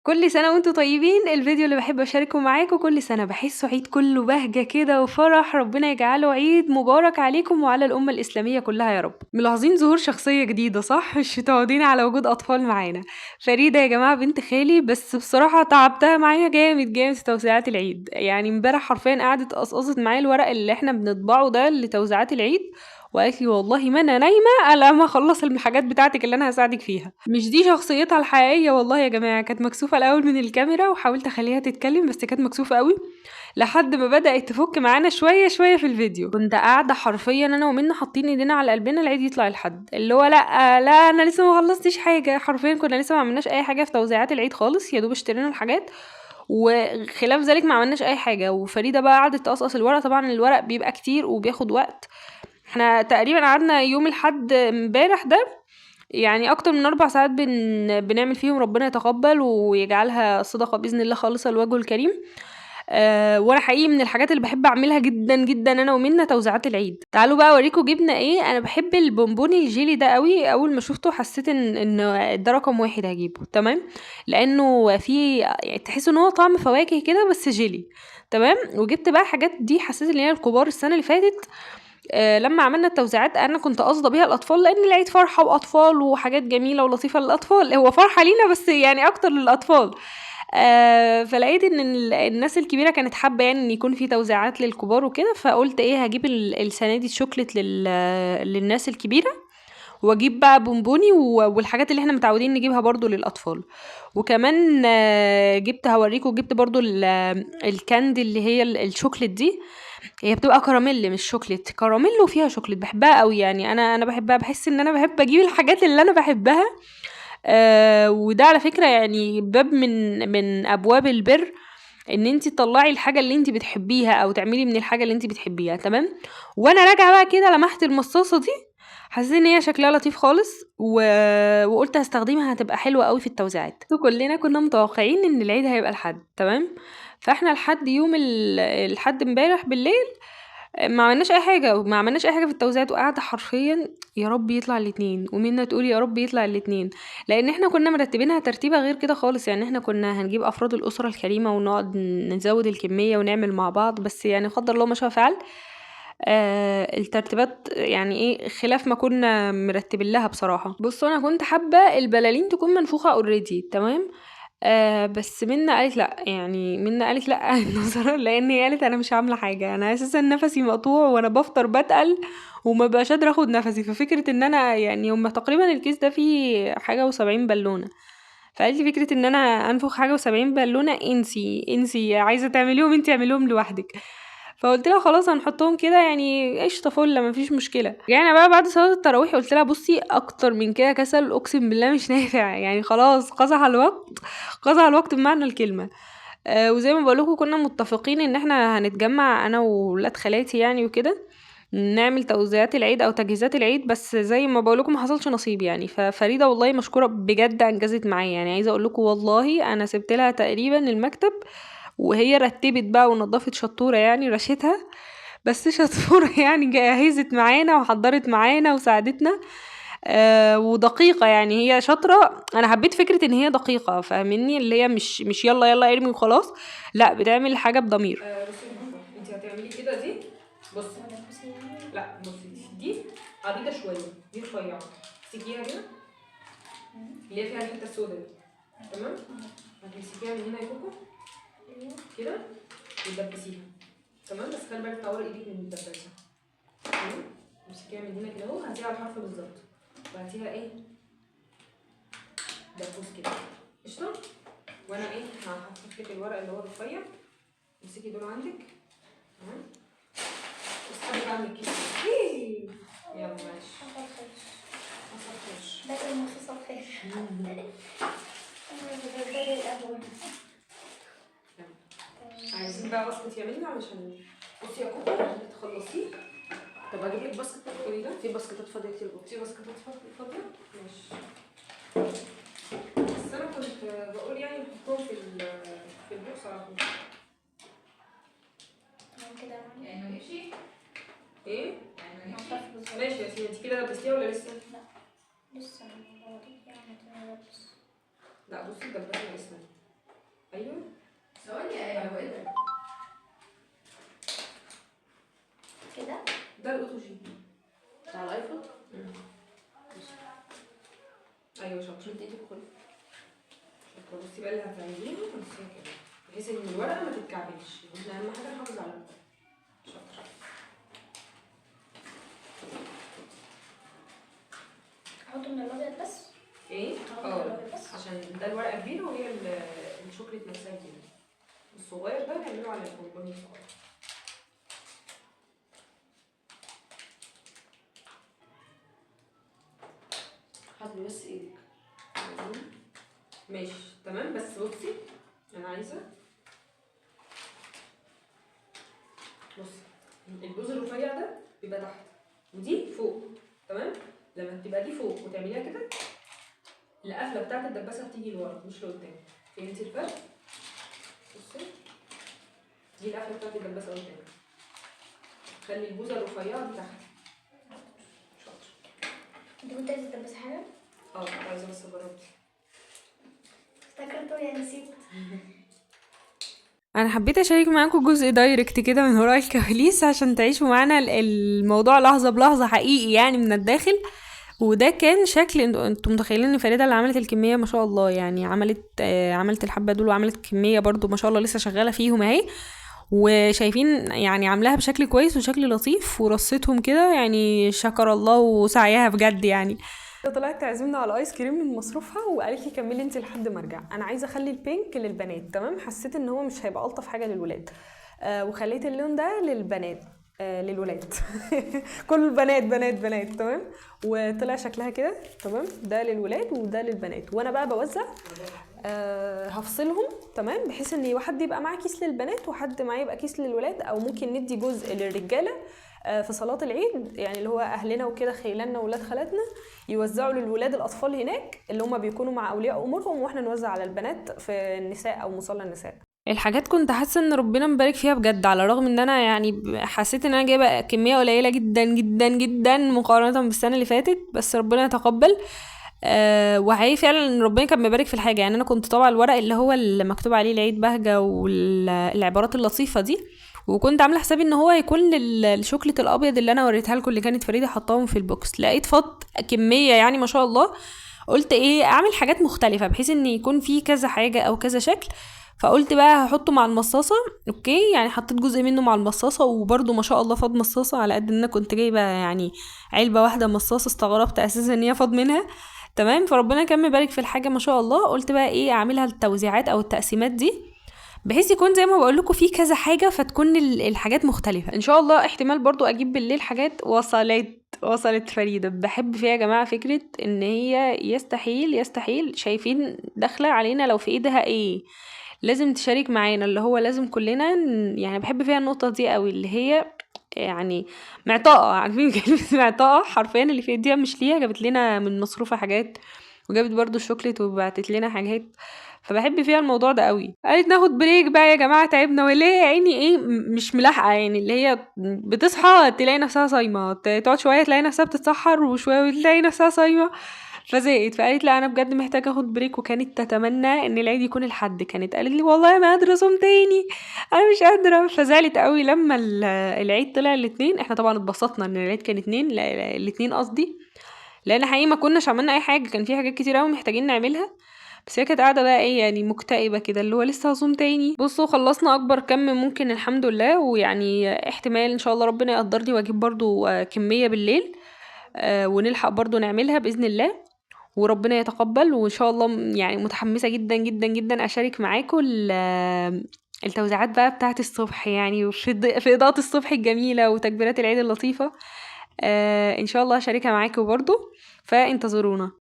كل سنة وانتم طيبين. الفيديو اللي بحب اشاركه معاكم كل سنة بحسه عيد كله بهجة كده وفرح. ربنا يجعله عيد مبارك عليكم وعلى الأمة الإسلامية كلها يا رب. ملاحظين ظهور شخصية جديدة صح؟ مش متعودين على وجود أطفال معانا. فريدة يا جماعة بنت خالي، بس بصراحة تعبتها معايا جامد جامد في توزيعات العيد. يعني امبارح حرفيا قعدت قصقصت معايا الورق اللي احنا بنطبعه ده لتوزيعات العيد، وقالت لي والله ما انا نايمه الا ما اخلص الحاجات بتاعتك اللي انا هساعدك فيها. مش دي شخصيتها الحقيقيه والله يا جماعه. كانت مكسوفه الاول من الكاميرا وحاولت اخليها تتكلم بس كانت مكسوفه قوي، لحد ما بدات تفك معانا شويه شويه في الفيديو. كنت قاعده حرفيا انا ومنى حاطين ايدينا على قلبنا العيد يطلع لحد اللي هو لا لا انا لسه ما خلصتش حاجه. حرفيا كنا لسه ما عملناش اي حاجه في توزيعات العيد خالص، يا دوب اشترينا الحاجات وخلاف ذلك ما عملناش اي حاجه. وفريده بقى قعدت تقصقص الورق، طبعا الورق بيبقى كتير وبياخد وقت. احنا تقريبا قعدنا يوم الحد امبارح ده يعني اكتر من 4 ساعات بنعمل فيهم. ربنا يتقبل ويجعلها صدقة بإذن الله خالصة لوجهه الكريم. وانا حقيقي من الحاجات اللي بحب اعملها جدا جدا انا ومنى توزيعات العيد. تعالوا بقى اوريكم جبنا ايه. انا بحب البونبوني الجيلي ده قوي، اول ما شفته حسيت ان ده رقم واحد هجيبه تمام، لانه في يعني تحس ان هو طعم فواكه كده بس جيلي تمام. وجبت بقى حاجات دي حسيت ان هي الكبار السنة اللي فاتت. لما عملنا التوزيعات انا كنت قاصده بيها الاطفال، لان العيد فرحه واطفال وحاجات جميله ولطيفه للاطفال، هو فرحه لينا بس يعني اكتر للاطفال. فلقيت ان الناس الكبيره كانت حابه يعني ان يكون في توزيعات للكبار وكده، فقلت ايه هجيب السنه دي الشوكليت للناس الكبيره، واجيب بقى بونبوني والحاجات اللي احنا متعودين نجيبها برضو للاطفال. وكمان جبت هوريكم، جبت برضو الكاندي اللي هي الشوكليت دي. هي بتبقى كراميل مش شوكليت، كراميل وفيها شوكليت. بحبها قوي يعني انا بحبها، بحس ان انا بحب اجيب الحاجات اللي انا بحبها. وده على فكرة يعني باب من ابواب البر، ان انت تطلعي الحاجة اللي انت بتحبيها او تعملي من الحاجة اللي انت بتحبيها تمام. وانا راجعة بقى كده لمحت المصاصة دي، حسيت ان هي شكلها لطيف خالص وقلت هستخدمها هتبقى حلوة قوي في التوزيعات. كلنا كنا متوقعين ان العيد هيبقى الحد تمام، فاحنا لحد يوم الحد امبارح بالليل ما عملناش اي حاجه، ما عملناش اي حاجه في التوزيعات، وقاعده حرفيا يا رب يطلع الاتنين ومنا تقول يا رب يطلع الاتنين. لان احنا كنا مرتبينها ترتيبه غير كده خالص، يعني احنا كنا هنجيب افراد الاسره الكريمه ونقعد نزود الكميه ونعمل مع بعض، بس يعني قدر الله ما شاء فعل. الترتيبات يعني ايه خلاف ما كنا مرتبين لها بصراحه. بصوا انا كنت حابه البلالين تكون منفوخه اوريدي تمام، بس منى قالت لأ، يعني منى قالت لأ نظرًا لإن هي قالت أنا مش عاملة حاجة، أنا أساسًا نفسي مقطوع وأنا بافطر باتقل وما بابقاش قادرة آخد نفسي، ففكرة إن أنا يعني هُم تقريبًا الكيس ده فيه حاجة و70 بالونة، فقالت لي فكرة إن أنا أنفخ حاجة و70 بالونة انسي، انسي عايزة تعمليهم أنتِ اعمليهم لوحدِك. فقلت لها خلاص هنحطهم كده يعني قشطة فل مفيش مشكلة. رجعنا بقى بعد صلاة التراويح قلت لها بصي أكتر من كده كسل أقسم بالله مش نافع، يعني خلاص قزح الوقت، قزح الوقت بمعنى الكلمة. وزي ما بقولكوا كنا متفقين ان احنا هنتجمع انا وولاد خالاتي يعني وكده نعمل توزيعات العيد او تجهيزات العيد، بس زي ما بقولكم ما حصلش نصيب يعني. ففريده والله مشكوره بجد انجزت معايا، يعني عايزه اقولكوا والله انا سبت لها تقريبا المكتب وهي رتبت بقى ونضفت شطوره يعني رشتها، بس شطوره يعني جهزت معانا وحضرت معانا وساعدتنا. ودقيقة يعني هي شاطرة. انا حبيت فكرة ان هي دقيقة فاهمني، اللي هي مش يلا يلا ارمي وخلاص، لا بتعمل حاجة بضمير. بصي انت هتعملي كده دي، بصي لا بصي دي عريضة شوية، دي رفيعة، امسكيها كده اللي هي فيها الحتة السوداء دي تمام، هتمسكيها من هنا يا كوكو كده وتدبسيها تمام، بس خلي بالك تعوري ايدك من الدباسة تمام. امسكيها من هنا كده اهو، هاتيها على الحرف بالظبط وهاتيها ايه دبوس كده قشطة. وانا ايه هحط لك الورق اللي هو الرفيع، امسكي دول عندك تمام، اسحبي بقى من الكيس يلا معلش حصل خير باقي ما حصل خير. انا بدل الاول. عايزين بقى باسكت يمين علشان بصي يا كوكو تخلصيه. طب اجيب لك باسكت تدخلي ده، في باسكتات فاضيه كتير جوه، في باسكتات فاضيه ماشي. بس انا كنت بقول يعني نحطهم في البوكس على طول كده يعني ما نمشي ايه ماشي ماشي يا سيدي. انت كده لبستيها ولا لسه؟ لسه بوريك يعني تلبس. لا بصي دبسي اسمها هو ايه ده؟ كده ده الاوتوجين بتاع الايفون. ايوه شاطر. شد ايدك كله. شاطر. بصي بقى اللي هتعمليها بصي كده بحيث ان الورقه ما تتكعبلش، احنا اهم حاجه نحافظ على الورقه. شاطر. احط من الابيض بس. ايه؟ احط من الابيض بس عشان ده الورقه كبيره وهي الشوكليت نفسها كبيره. الصغير ده نعمله على البونبوني الصغير. حطي بس ايدك. ماشي تمام. بس بصي انا عايزه بصي الجزء الرفيع ده بيبقى تحت ودي فوق، تمام؟ لما تبقى دي فوق وتعمليها كده القفله بتاعت الدباسه بتيجي لورا مش لقدام. فهمتي الفرق؟ بصي دي القفله بتاعت الدباسه قدام، خلي البوزه الرفيعه دي تحت. شاطر. انت كنت عايزه تلبسي حاجه؟ عايزه بس اجربتي. افتكرته يا نسيت. انا حبيت اشارك معاكم جزء دايركت كده من وراء الكواليس عشان تعيشوا معانا الموضوع لحظه بلحظه حقيقي يعني من الداخل. وده كان شكل انتوا متخيلين ان فريده اللي عملت الكميه ما شاء الله، يعني عملت الحبه دول وعملت كميه برضو ما شاء الله لسه شغاله فيهم اهي. وشايفين يعني عاملاها بشكل كويس وشكل لطيف ورصتهم كده، يعني شكر الله وسعيها بجد يعني. طلعت تعزمنا على ايس كريم من مصروفها وقالت لي كملي انت لحد ما ارجع. انا عايزه اخلي البينك للبنات، تمام؟ حسيت ان هو مش هيبقى الطف حاجه للولاد، وخليت اللون ده للبنات، للولاد. كل البنات بنات بنات، تمام؟ وطلع شكلها كده تمام. ده للولاد وده للبنات، وانا بقى بوزع هفصلهم تمام، بحيث ان حد يبقى معاه كيس للبنات وحد معاه يبقى كيس للولاد، او ممكن ندي جزء للرجاله في صلاة العيد، يعني اللي هو أهلنا وكده خيلاننا وولاد خالاتنا يوزعوا للولاد الأطفال هناك اللي هم بيكونوا مع أولياء أمورهم، وإحنا نوزع على البنات في النساء أو مصلى النساء. الحاجات كنت حاسه ان ربنا مبارك فيها بجد، على الرغم ان انا يعني حسيت ان انا جايبه كميه قليله جدا جدا جدا مقارنه بالسنه اللي فاتت، بس ربنا يتقبل. وحقيقي فعلا ربنا كان مبارك في الحاجه. يعني انا كنت طبعا الورق اللي هو اللي مكتوب عليه العيد بهجه والعبارات اللطيفه دي، وكنت عامله حسابي ان هو هيكون الشوكليت الابيض اللي انا وريتها لكم اللي كانت فريده حطاهم في البوكس. لقيت فاض كميه يعني ما شاء الله. قلت ايه اعمل حاجات مختلفه بحيث ان يكون في كذا حاجه او كذا شكل. فقلت بقى هحطه مع المصاصه. اوكي، يعني حطيت جزء منه مع المصاصه، وبرده ما شاء الله فاض مصاصه، على قد ان انا كنت جايبه يعني علبه واحده مصاصه، استغربت اساسا ان هي فاض منها. تمام، فربنا كان مبارك في الحاجه ما شاء الله. قلت بقى ايه اعملها التوزيعات او التقسيمات دي بحيث يكون زي ما بقول لكم في كذا حاجه، فتكون الحاجات مختلفه ان شاء الله. احتمال برضو اجيب بالليل حاجات وصلت فريده. بحب فيها يا جماعه فكره ان هي يستحيل شايفين داخله علينا لو في ايدها ايه لازم تشارك معانا، اللي هو لازم كلنا يعني بحب فيها النقطه دي قوي، اللي هي يعني معطاءه. عارفين كلمه معطاءه؟ حرفيا اللي في ايديها مش ليها، جابت لنا من مصروفها حاجات وجابت برضو الشوكليت وبعتت لنا حاجات، فبحب فيها الموضوع ده قوي. قالت ناخد بريك بقى يا جماعه تعبنا، واللي هي عيني ايه مش ملاحقه، يعني اللي هي بتصحى تلاقي نفسها صايمه، تقعد شويه تلاقي نفسها بتتسحر، وشويه تلاقي نفسها صايمه، فزهقت. فقالت لا انا بجد محتاجه اخد بريك، وكانت تتمنى ان العيد يكون الحد. كانت قالت لي والله ما قادره اصوم تاني، انا مش قادره. فزعلت قوي لما العيد طلع الاثنين. احنا طبعا اتبسطنا ان العيد كان الاثنين قصدي، لان حقيقي ما كناش عملنا اي حاجه، كان في حاجات كتير قوي محتاجين نعملها، بس هي كانت قاعده بقى ايه يعني مكتئبه كده، اللي هو لسه هصوم تاني. بصوا خلصنا اكبر كم ممكن الحمد لله، ويعني احتمال ان شاء الله ربنا يقدرني واجيب برضو كميه بالليل، ونلحق برضو نعملها باذن الله، وربنا يتقبل. وان شاء الله يعني متحمسه جدا جدا جدا اشارك معاكم التوزيعات بقى بتاعت الصبح، يعني في اضاءه الصبح الجميله وتكبيرات العيد اللطيفه. ان شاء الله اشاركها معاكم برضو، فانتظرونا.